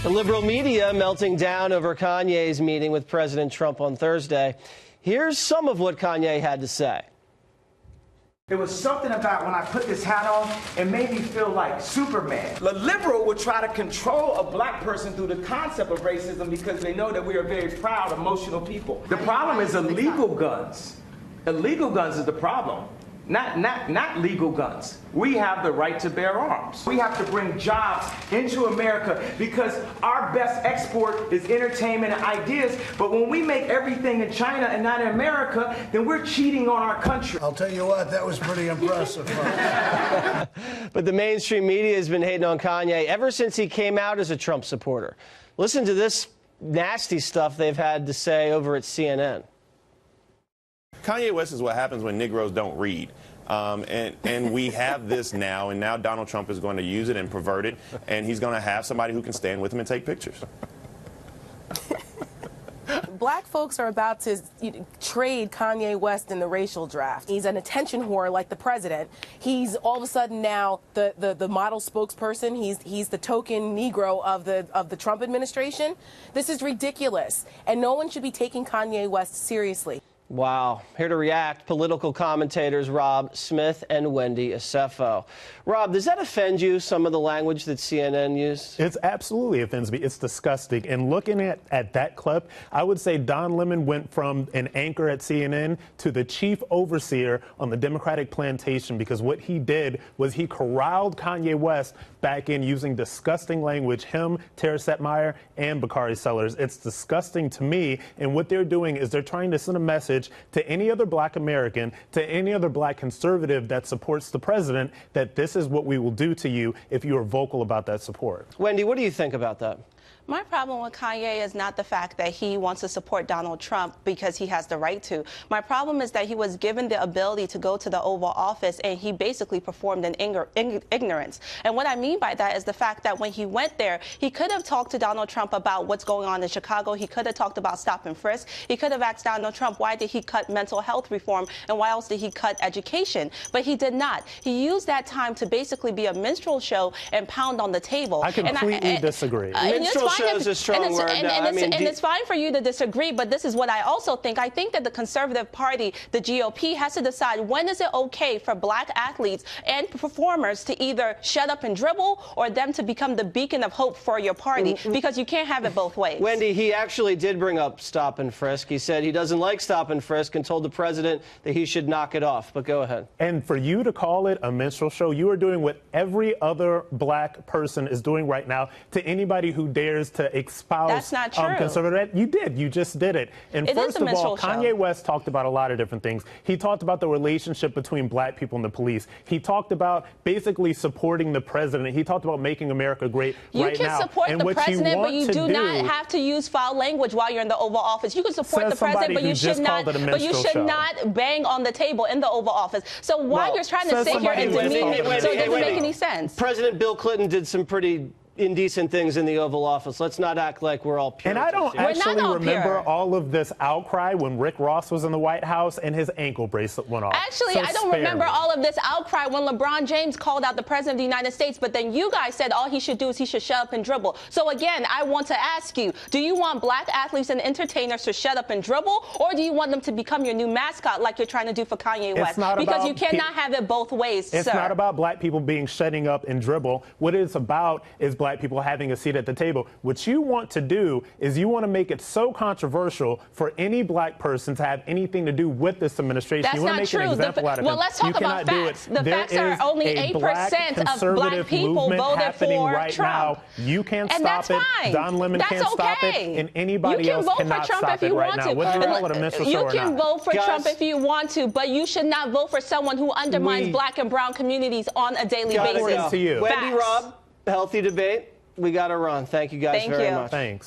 The liberal media melting down over Kanye's meeting with President Trump on Thursday. Here's some of what Kanye had to say. There was something about when I put this hat on, it made me feel like Superman. The liberal would try to control a black person through the concept of racism because they know that we are very proud, emotional people. The problem is illegal guns. Illegal guns is the problem. Not legal guns. We have the right to bear arms. We have to bring jobs into America because our best export is entertainment and ideas. But when we make everything in China and not in America, then we're cheating on our country. I'll tell you what, that was pretty impressive. But the mainstream media has been hating on Kanye ever since he came out as a Trump supporter. Listen to this nasty stuff they've had to say over at CNN. Kanye West is what happens when Negroes don't read. And we have this now, and now Donald Trump is going to use it and pervert it, and he's going to have somebody who can stand with him and take pictures. Black folks are about to trade Kanye West in the racial draft. He's an attention whore like the president. He's all of a sudden now the model spokesperson. He's the token Negro of the Trump administration. This is ridiculous, and no one should be taking Kanye West seriously. Wow. Here to react, political commentators Smith and Wendy Osefo. Rob, does that offend you, some of the language that CNN used? It absolutely offends me. It's disgusting. And looking at that clip, I would say Don Lemon went from an anchor at CNN to the chief overseer on the Democratic plantation, because what he did was he corralled Kanye West back in using disgusting language, him, Tara Setmeyer, and Bakari Sellers. It's disgusting to me. And what they're doing is they're trying to send a message to any other black American, to any other black conservative that supports the president, that this is what we will do to you if you are vocal about that support. Wendy, what do you think about that? My problem with Kanye is not the fact that he wants to support Donald Trump because he has the right to. My problem is that he was given the ability to go to the Oval Office and he basically performed in ignorance. And what I mean by that is the fact that when he went there, he could have talked to Donald Trump about what's going on in Chicago. He could have talked about stop and frisk. He could have asked Donald Trump, why did he cut mental health reform and why else did he cut education? But he did not. He used that time to basically be a minstrel show and pound on the table. I completely disagree. Minstrel show is a strong word. And it's fine for you to disagree, but this is what I also think. I think that the conservative party, the GOP, has to decide when is it okay for black athletes and performers to either shut up and dribble or them to become the beacon of hope for your party, because you can't have it both ways. Wendy, he actually did bring up stop and frisk. He said he doesn't like stop and frisk and told the president that he should knock it off. But go ahead. And for you to call it a minstrel show, you are doing what every other black person is doing right now to anybody who dares to espouse That's not true. conservative. You did. You just did it. And first of all, Kanye West talked about a lot of different things. He talked about the relationship between black people and the police. He talked about basically supporting the president. He talked about making America great right now. You can support the president, but you do not have to use foul language while you're in the Oval Office. You can support the president, but you should not bang on the table in the Oval Office. So why you're trying to sit here and demean it, so it doesn't make any sense. President Bill Clinton did some pretty indecent things in the Oval Office. Let's not act like we're all pure. And I don't actually remember all of this outcry when Rick Ross was in the White House and his ankle bracelet went off. Actually, so I don't remember all of this outcry when LeBron James called out the President of the United States, but then you guys said all he should do is he should shut up and dribble. So again, I want to ask you, do you want black athletes and entertainers to shut up and dribble, or do you want them to become your new mascot like you're trying to do for Kanye West? Because you cannot have it both ways, It's not about black people being shutting up and dribble. What it's about is black people having a seat at the table. What you want to do is you want to make it so controversial for any black person to have anything to do with this administration. That's you want to make an example out of it. Well, let's talk about facts. The facts are only 8% of black people voted for right Trump. Now. You can't stop it. Don Lemon can't stop it. And anybody else cannot stop it right now. Whether you call it a minstrel show or not. You can vote for Trump if you want to, but you should not vote for someone who undermines black and brown communities on a daily basis. Wendy, Rob, healthy debate. We got to run. Thank you guys very much. Thanks.